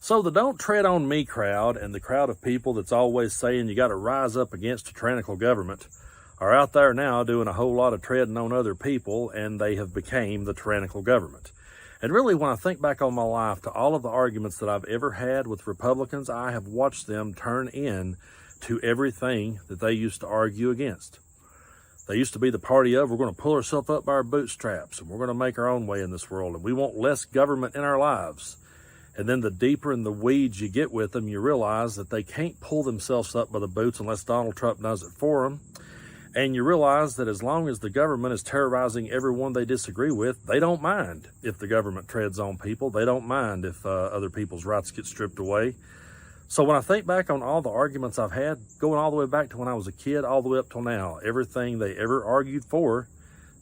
So the don't tread on me crowd and the crowd of people that's always saying you got to rise up against a tyrannical government are out there now doing a whole lot of treading on other people, and they have became the tyrannical government. And really, when I think back on my life to all of the arguments that I've ever had with Republicans, I have watched them turn in to everything that they used to argue against. They used to be the party of, we're going to pull ourselves up by our bootstraps and we're going to make our own way in this world and we want less government in our lives. And then the deeper in the weeds you get with them, you realize that they can't pull themselves up by the boots unless Donald Trump does it for them. And you realize that as long as the government is terrorizing everyone they disagree with, they don't mind if the government treads on people. They don't mind if other people's rights get stripped away. So when I think back on all the arguments I've had, going all the way back to when I was a kid, all the way up till now, everything they ever argued for,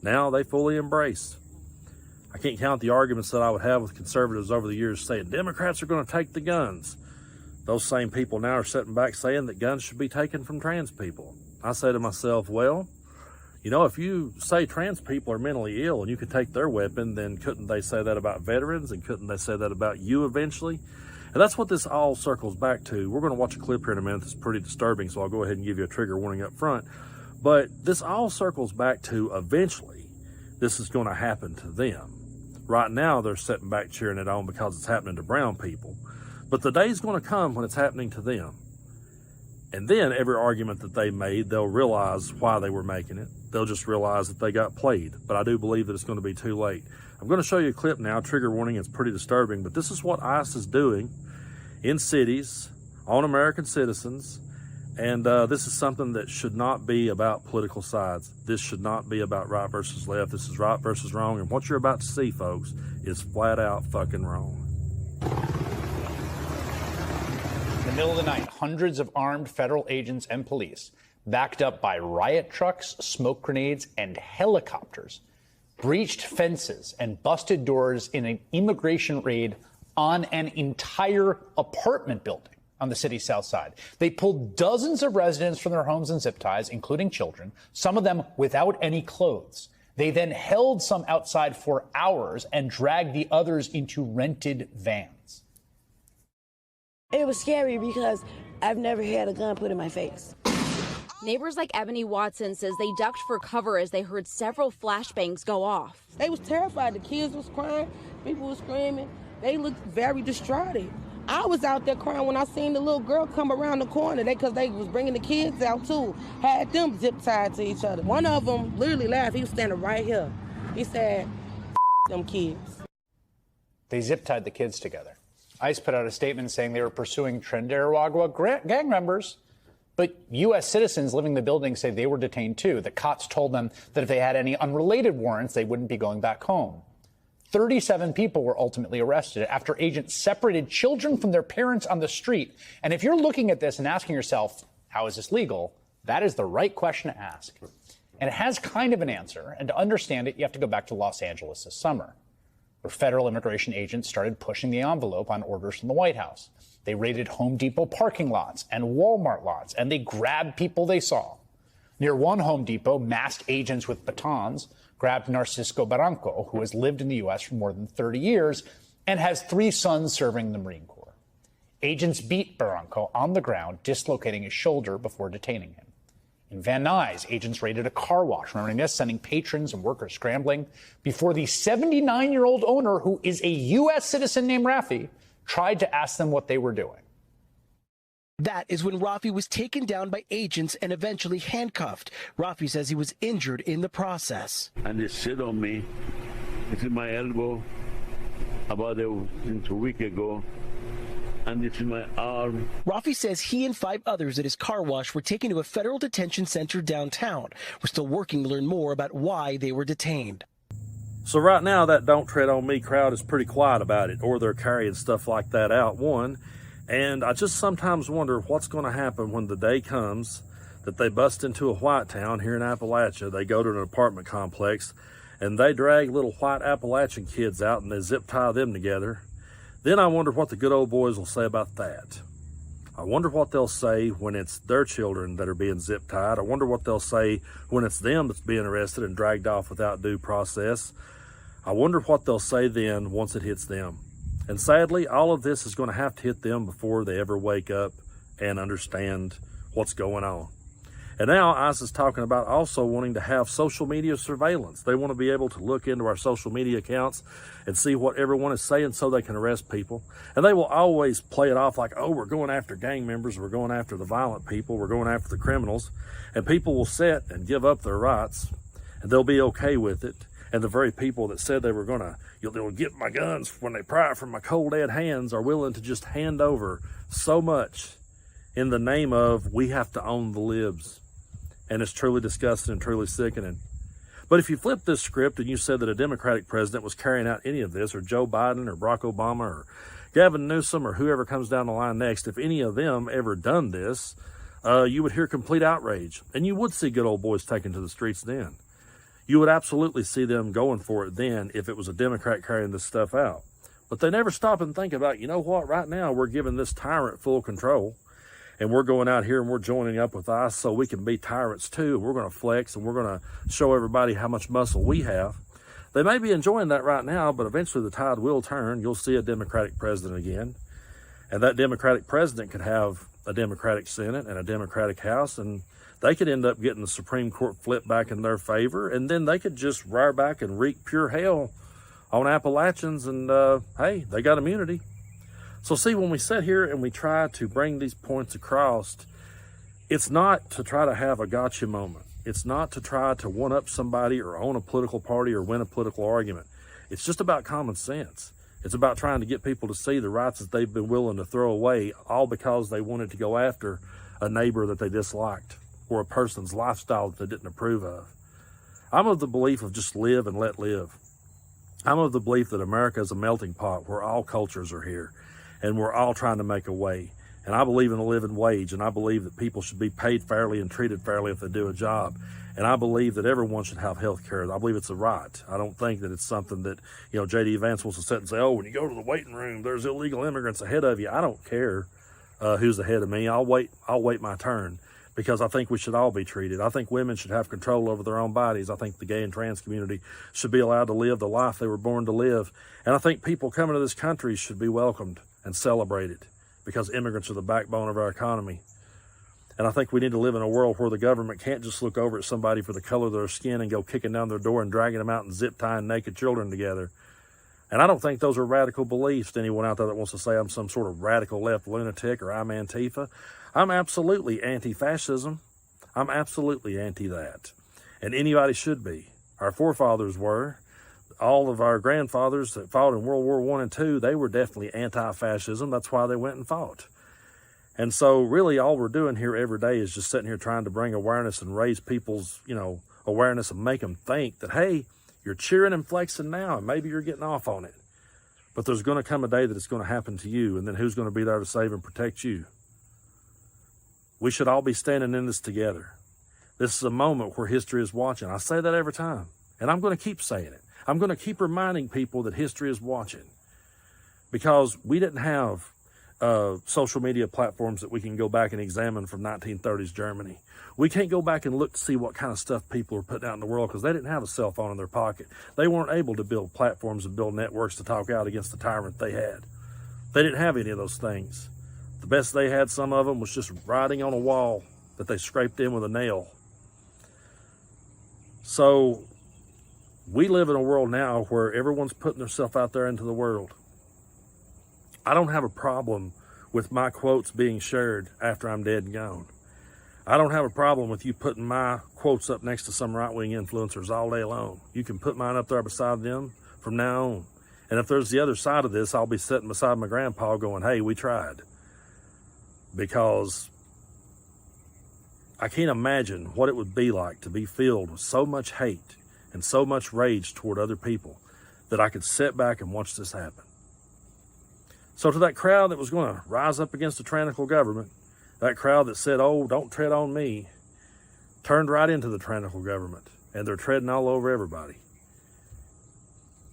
now they fully embrace. I can't count the arguments that I would have with conservatives over the years saying, Democrats are going to take the guns. Those same people now are sitting back saying that guns should be taken from trans people. I say to myself, well, you know, if you say trans people are mentally ill and you can take their weapon, then couldn't they say that about veterans, and couldn't they say that about you eventually? And that's what this all circles back to. We're going to watch a clip here in a minute that's pretty disturbing, so I'll go ahead and give you a trigger warning up front. But this all circles back to eventually this is going to happen to them. Right now, they're sitting back cheering it on because it's happening to brown people. But the day's going to come when it's happening to them. And then every argument that they made, they'll realize why they were making it. They'll just realize that they got played. But I do believe that it's going to be too late. I'm going to show you a clip now, trigger warning, it's pretty disturbing, but this is what ICE is doing in cities, on American citizens, and this is something that should not be about political sides. This should not be about right versus left. This is right versus wrong, and what you're about to see, folks, is flat out fucking wrong. In the middle of the night, hundreds of armed federal agents and police, backed up by riot trucks, smoke grenades, and helicopters, breached fences and busted doors in an immigration raid on an entire apartment building on the city's south side. They pulled dozens of residents from their homes and zip ties, including children, some of them without any clothes. They then held some outside for hours and dragged the others into rented vans. It was scary because I've never had a gun put in my face. Neighbors like Ebony Watson says they ducked for cover as they heard several flashbangs go off. They was terrified. The kids was crying. People was screaming. They looked very distraught. I was out there crying when I seen the little girl come around the corner. Because they was bringing the kids out too. Had them zip tied to each other. One of them literally laughed. He was standing right here. He said, them kids. They zip tied the kids together. ICE put out a statement saying they were pursuing Trinidad gang members. But U.S. citizens living in the building say they were detained, too. The cops told them that if they had any unrelated warrants, they wouldn't be going back home. 37 people were ultimately arrested after agents separated children from their parents on the street. And if you're looking at this and asking yourself, how is this legal? That is the right question to ask. And it has kind of an answer. And to understand it, you have to go back to Los Angeles this summer, where federal immigration agents started pushing the envelope on orders from the White House. They raided Home Depot parking lots and Walmart lots, and they grabbed people they saw. Near one Home Depot, masked agents with batons grabbed Narcisco Barranco, who has lived in the U.S. for more than 30 years and has 3 sons serving in the Marine Corps. Agents beat Barranco on the ground, dislocating his shoulder before detaining him. In Van Nuys, agents raided a car wash, remembering this, sending patrons and workers scrambling before the 79-year-old owner, who is a U.S. citizen named Rafi, tried to ask them what they were doing. That is when Rafi was taken down by agents and eventually handcuffed. Rafi says he was injured in the process. And they sit on me. This is my elbow, since a week ago. And this is my arm. Rafi says he and 5 others at his car wash were taken to a federal detention center downtown. We're still working to learn more about why they were detained. So right now, that don't tread on me crowd is pretty quiet about it, or they're carrying stuff like that out, one. And I just sometimes wonder what's going to happen when the day comes that they bust into a white town here in Appalachia. They go to an apartment complex and they drag little white Appalachian kids out and they zip tie them together. Then I wonder what the good old boys will say about that. I wonder what they'll say when it's their children that are being zip tied. I wonder what they'll say when it's them that's being arrested and dragged off without due process. I wonder what they'll say then once it hits them. And sadly, all of this is going to have to hit them before they ever wake up and understand what's going on. And now ICE is talking about also wanting to have social media surveillance. They want to be able to look into our social media accounts and see what everyone is saying so they can arrest people. And they will always play it off like, oh, we're going after gang members, we're going after the violent people, we're going after the criminals. And people will sit and give up their rights, and they'll be okay with it. And the very people that said they were going to, they'll get my guns when they pry from my cold dead hands, are willing to just hand over so much in the name of, we have to own the libs. And it's truly disgusting and truly sickening. But if you flip this script and you said that a Democratic president was carrying out any of this, or Joe Biden or Barack Obama or Gavin Newsom or whoever comes down the line next, if any of them ever done this, you would hear complete outrage. And you would see good old boys taken to the streets then. You would absolutely see them going for it then if it was a Democrat carrying this stuff out. But they never stop and think about, you know what, right now we're giving this tyrant full control. And we're going out here and we're joining up with ICE so we can be tyrants too. We're going to flex and we're going to show everybody how much muscle we have. They may be enjoying that right now, but eventually the tide will turn. You'll see a Democratic president again. And that Democratic president could have a Democratic Senate and a Democratic House, and they could end up getting the Supreme Court flipped back in their favor, and then they could just rear back and wreak pure hell on Appalachians, and hey, they got immunity. So see, when we sit here and we try to bring these points across, it's not to try to have a gotcha moment. It's not to try to one-up somebody or own a political party or win a political argument. It's just about common sense. It's about trying to get people to see the rights that they've been willing to throw away, all because they wanted to go after a neighbor that they disliked or a person's lifestyle that they didn't approve of. I'm of the belief of just live and let live. I'm of the belief that America is a melting pot where all cultures are here. And we're all trying to make a way. And I believe in a living wage, and I believe that people should be paid fairly and treated fairly if they do a job. And I believe that everyone should have health care. I believe it's a right. I don't think that it's something that, J.D. Vance wants to sit and say, oh, when you go to the waiting room, there's illegal immigrants ahead of you. I don't care who's ahead of me. I'll wait my turn, because I think we should all be treated. I think women should have control over their own bodies. I think the gay and trans community should be allowed to live the life they were born to live. And I think people coming to this country should be welcomed and celebrated, because immigrants are the backbone of our economy. And I think we need to live in a world where the government can't just look over at somebody for the color of their skin and go kicking down their door and dragging them out and zip tying naked children together. And I don't think those are radical beliefs to anyone out there that wants to say I'm some sort of radical left lunatic or I'm Antifa. I'm absolutely anti-fascism. I'm absolutely anti that. And anybody should be. Our forefathers were. All of our grandfathers that fought in World War I and II, they were definitely anti-fascism. That's why they went and fought. And so really all we're doing here every day is just sitting here trying to bring awareness and raise people's, awareness and make them think that, hey, you're cheering and flexing now, and maybe you're getting off on it. But there's going to come a day that it's going to happen to you, and then who's going to be there to save and protect you? We should all be standing in this together. This is a moment where history is watching. I say that every time, and I'm going to keep saying it. I'm going to keep reminding people that history is watching, because we didn't have social media platforms that we can go back and examine from 1930s Germany. We can't go back and look to see what kind of stuff people are putting out in the world, because they didn't have a cell phone in their pocket. They weren't able to build platforms and build networks to talk out against the tyrant they had. They didn't have any of those things. The best they had, some of them, was just writing on a wall that they scraped in with a nail. So we live in a world now where everyone's putting themselves out there into the world. I don't have a problem with my quotes being shared after I'm dead and gone. I don't have a problem with you putting my quotes up next to some right-wing influencers all day long. You can put mine up there beside them from now on. And if there's the other side of this, I'll be sitting beside my grandpa going, hey, we tried. Because I can't imagine what it would be like to be filled with so much hate and so much rage toward other people that I could sit back and watch this happen. So to that crowd that was going to rise up against the tyrannical government, that crowd that said, oh, don't tread on me, turned right into the tyrannical government, and they're treading all over everybody.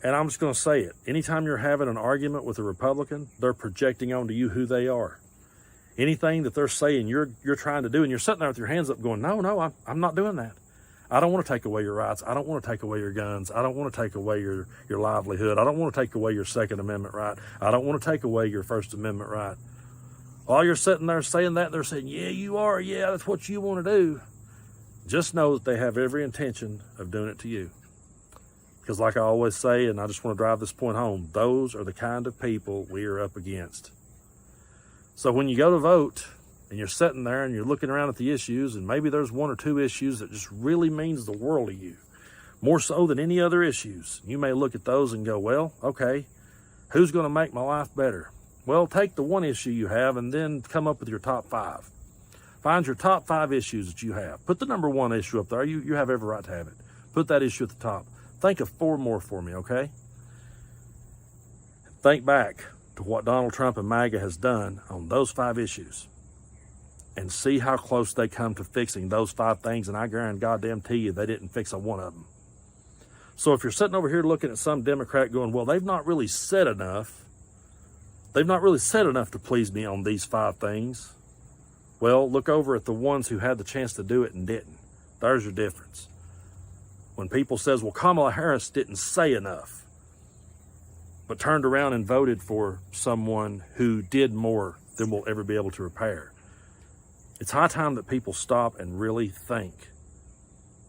And I'm just going to say it. Anytime you're having an argument with a Republican, they're projecting onto you who they are. Anything that they're saying you're trying to do, and you're sitting there with your hands up going, no, I'm not doing that. I don't want to take away your rights. I don't want to take away your guns. I don't want to take away your livelihood. I don't want to take away your Second Amendment right. I don't want to take away your First Amendment right. While you're sitting there saying that, they're saying, yeah, you are. Yeah, that's what you want to do. Just know that they have every intention of doing it to you. Because like I always say, and I just want to drive this point home, those are the kind of people we are up against. So when you go to vote and you're sitting there and you're looking around at the issues, and maybe there's one or two issues that just really means the world to you, more so than any other issues, you may look at those and go, well, okay, who's going to make my life better? Well, take the one issue you have and then come up with your top 5. Find your top 5 issues that you have. Put the number 1 issue up there. You have every right to have it. Put that issue at the top. Think of 4 more for me, okay? Think back to what Donald Trump and MAGA has done on those 5 issues and see how close they come to fixing those 5 things, and I guarantee you they didn't fix a one of them. So if you're sitting over here looking at some Democrat going, well, they've not really said enough. They've not really said enough to please me on these 5 things. Well, look over at the ones who had the chance to do it and didn't. There's your difference. When people says, well, Kamala Harris didn't say enough, but turned around and voted for someone who did more than we'll ever be able to repair. It's high time that people stop and really think.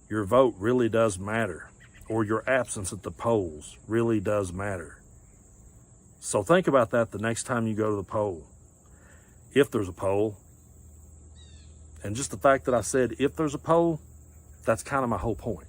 Your vote really does matter, or your absence at the polls really does matter. So think about that the next time you go to the poll. If there's a poll, and just the fact that I said if there's a poll, that's kind of my whole point.